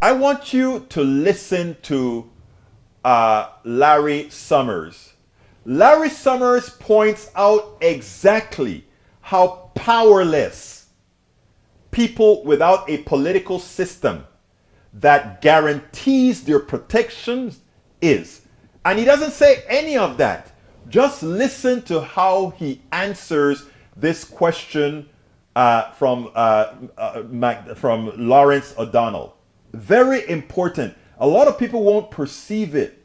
I want you to listen to Larry Summers. Larry Summers points out exactly how powerless people without a political system that guarantees their protections is. And he doesn't say any of that. Just listen to how he answers this question from Lawrence O'Donnell. Very important. A lot of people won't perceive it.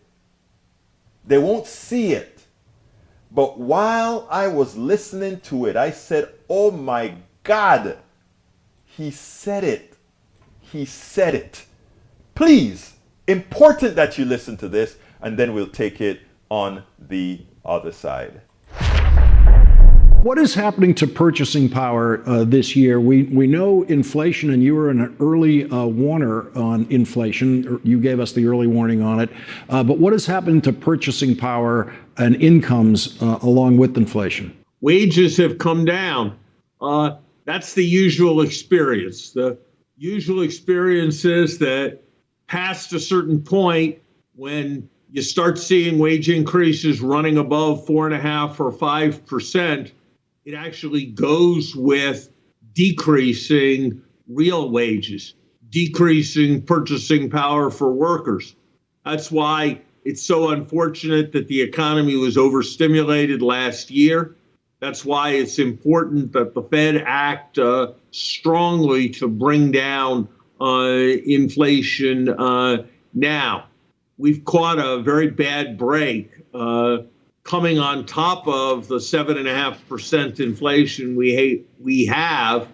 They won't see it. But while I was listening to it, I said, oh my God, he said it. He said it. Please, important that you listen to this, and then we'll take it on the other side. What is happening to purchasing power this year? We know inflation, and you were an early warner on inflation. You gave us the early warning on it. But what is happening to purchasing power and incomes along with inflation? Wages have come down. That's the usual experience. The usual experience is that past a certain point, when you start seeing wage increases running above 4.5% or 5%, it actually goes with decreasing real wages, decreasing purchasing power for workers. That's why it's so unfortunate that the economy was overstimulated last year. That's why it's important that the Fed act strongly to bring down inflation now. We've caught a very bad break coming on top of the 7.5% inflation we have.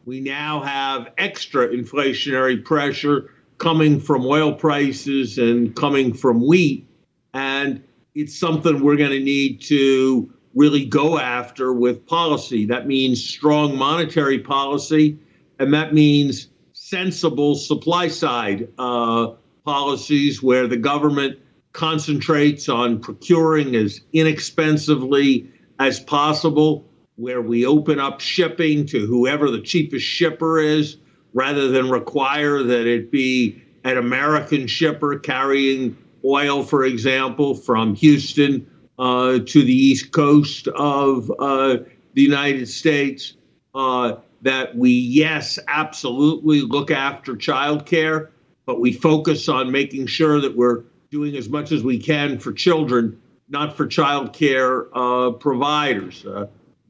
We now have extra inflationary pressure coming from oil prices and coming from wheat. And it's something we're going to need to really go after with policy. That means strong monetary policy, and that means sensible supply side policies where the government concentrates on procuring as inexpensively as possible, where we open up shipping to whoever the cheapest shipper is, rather than require that it be an American shipper carrying oil, for example, from Houston to the East Coast of the United States. That we, yes, absolutely look after childcare, but we focus on making sure that we're doing as much as we can for children, not for childcare providers.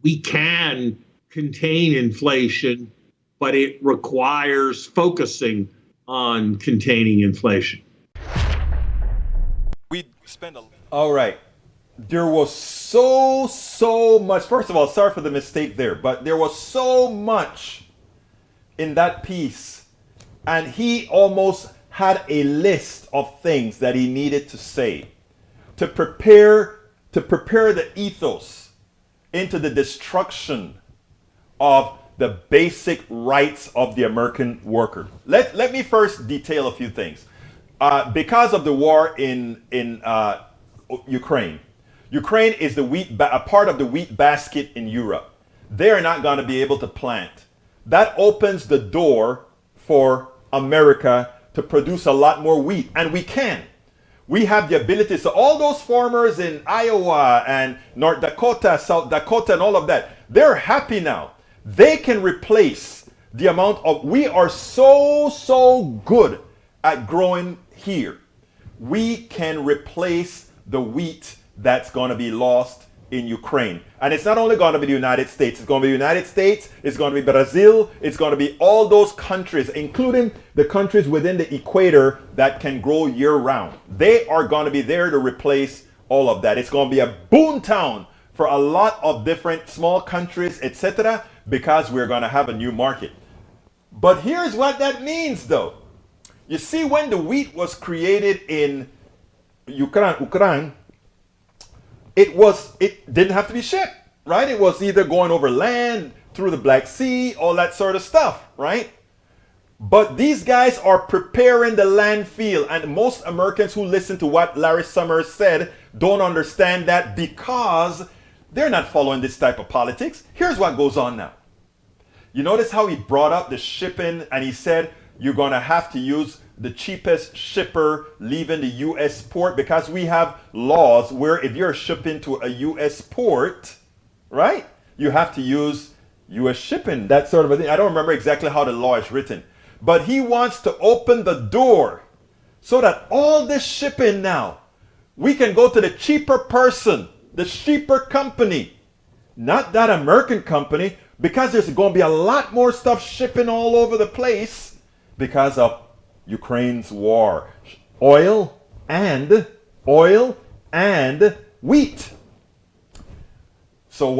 We can contain inflation, but it requires focusing on containing inflation. We spend all right. There was so much. First of all, sorry for the mistake there, but there was so much in that piece, and he almost had a list of things that he needed to say to prepare the ethos into the destruction of the basic rights of the American worker. Let me first detail a few things. Because of the war in Ukraine, Ukraine is a part of the wheat basket in Europe. They're not going to be able to plant. That opens the door for America to produce a lot more wheat, and we can. We have the ability. So all those farmers in Iowa and North Dakota, South Dakota, and all of that, they're happy now. They can replace the amount of, we are so good at growing here. We can replace the wheat that's going to be lost in Ukraine. And it's not only going to be the United States. It's going to be the United States. It's going to be Brazil. It's going to be all those countries, including the countries within the equator that can grow year round. They are going to be there to replace all of that. It's going to be a boom town for a lot of different small countries, etc., because we're going to have a new market. But here's what that means, though. You see, when the wheat was created in Ukraine, it didn't have to be shipped, right? It was either going over land, through the Black Sea, all that sort of stuff, right? But these guys are preparing the landfill, and most Americans who listen to what Larry Summers said don't understand that because they're not following this type of politics. Here's what goes on now. You notice how he brought up the shipping, and he said you're going to have to use the cheapest shipper leaving the U.S. port, because we have laws where if you're shipping to a U.S. port, right, you have to use U.S. shipping, that sort of a thing. I don't remember exactly how the law is written. But he wants to open the door so that all this shipping now, we can go to the cheaper person, the cheaper company, not that American company, because there's going to be a lot more stuff shipping all over the place because of Ukraine's war. Oil and wheat. So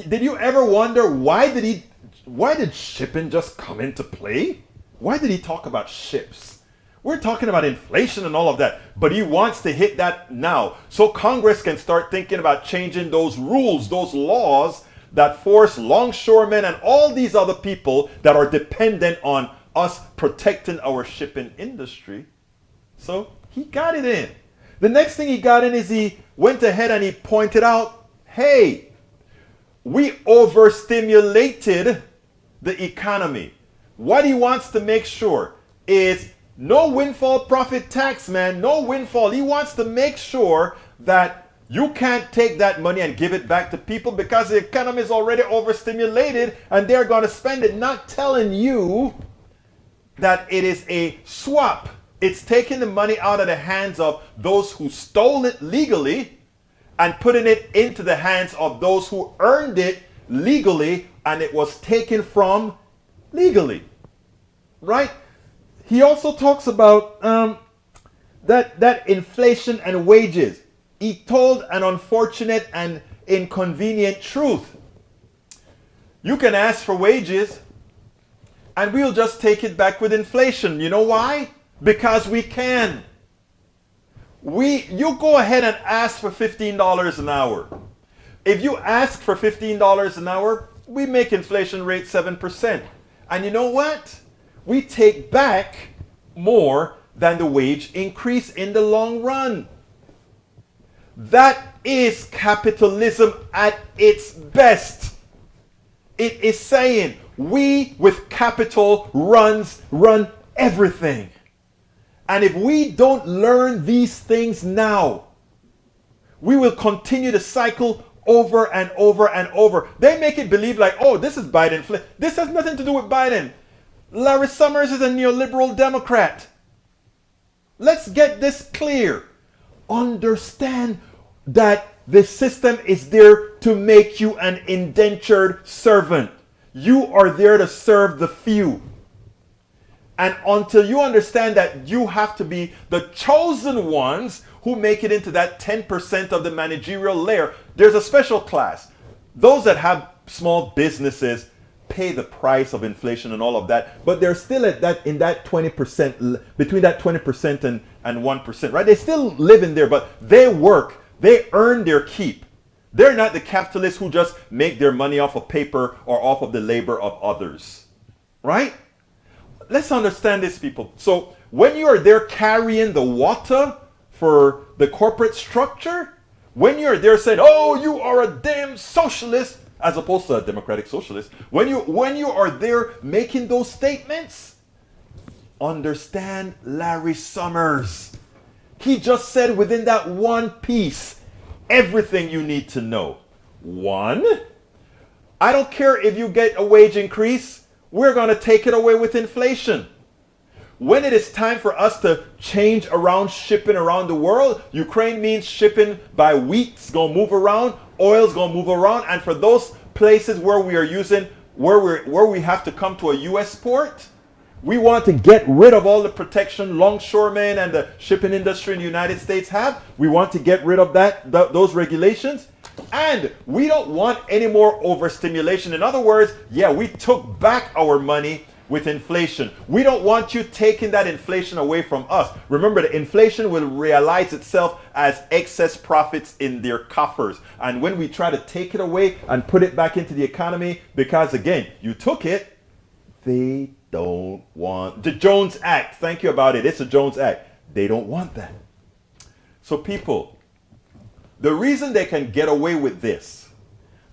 did you ever wonder why did shipping just come into play? Why did he talk about ships? We're talking about inflation and all of that, but he wants to hit that now so Congress can start thinking about changing those rules, those laws that force longshoremen and all these other people that are dependent on us protecting our shipping industry. So he got it in. The next thing he got in is he went ahead and he pointed out, hey, we overstimulated the economy. What he wants to make sure is no windfall profit tax, man. No windfall. He wants to make sure that you can't take that money and give it back to people because the economy is already overstimulated and they're going to spend it. Not telling you that it is a swap. It's taking the money out of the hands of those who stole it legally and putting it into the hands of those who earned it legally and it was taken from legally. Right? He also talks about that inflation and wages. He told an unfortunate and inconvenient truth. You can ask for wages and we'll just take it back with inflation. You know why? Because we can. You go ahead and ask for $15 an hour. If you ask for $15 an hour, we make inflation rate 7%. And you know what? We take back more than the wage increase in the long run. That is capitalism at its best. It is saying we with capital run everything. And if we don't learn these things now, we will continue to cycle over and over and over. They make it believe like, oh, this is Biden. This has nothing to do with Biden. Larry Summers is a neoliberal Democrat. Let's get this clear. Understand that the system is there to make you an indentured servant. You are there to serve the few. And until you understand that you have to be the chosen ones who make it into that 10% of the managerial layer, there's a special class. Those that have small businesses pay the price of inflation and all of that, but they're still at that in that 20%, between that 20% and 1%, right? They still live in there, but they work, they earn their keep. They're not the capitalists who just make their money off of paper or off of the labor of others, right? Let's understand this, people. So when you are there carrying the water for the corporate structure, when you're there saying, oh, you are a damn socialist, as opposed to a democratic socialist, when you are there making those statements, understand Larry Summers. He just said within that one piece, everything you need to know. One, I don't care if you get a wage increase, we're going to take it away with inflation. When it is time for us to change around shipping around the world, Ukraine means shipping by wheat's going to move around, oil's going to move around, and for those places where we are using, where we have to come to a U.S. port, we want to get rid of all the protection longshoremen and the shipping industry in the United States have. We want to get rid of those regulations. And we don't want any more overstimulation. In other words, yeah, we took back our money with inflation. We don't want you taking that inflation away from us. Remember, the inflation will realize itself as excess profits in their coffers. And when we try to take it away and put it back into the economy, because again, you took it, they don't want the Jones Act. Thank you about it. It's a Jones Act. They don't want that. So people, the reason they can get away with this,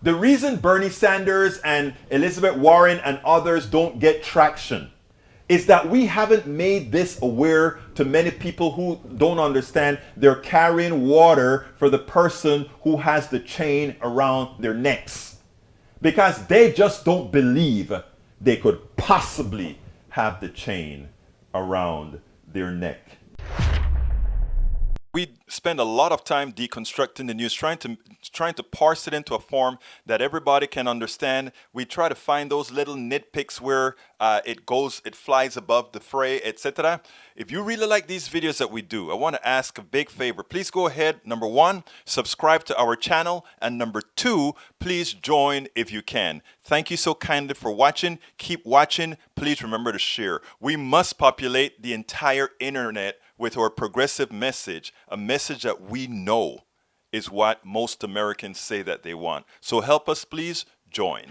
the reason Bernie Sanders and Elizabeth Warren and others don't get traction is that we haven't made this aware to many people who don't understand. They're carrying water for the person who has the chain around their necks because they just don't believe they could possibly have the chain around their neck. We spend a lot of time deconstructing the news, trying to parse it into a form that everybody can understand. We try to find those little nitpicks where it flies above the fray, etc. If you really like these videos that we do, I want to ask a big favor. Please go ahead, number one, subscribe to our channel, and number two, please join if you can. Thank you so kindly for watching. Keep watching. Please remember to share. We must populate the entire internet with our progressive message, a message that we know is what most Americans say that they want. So help us, please join.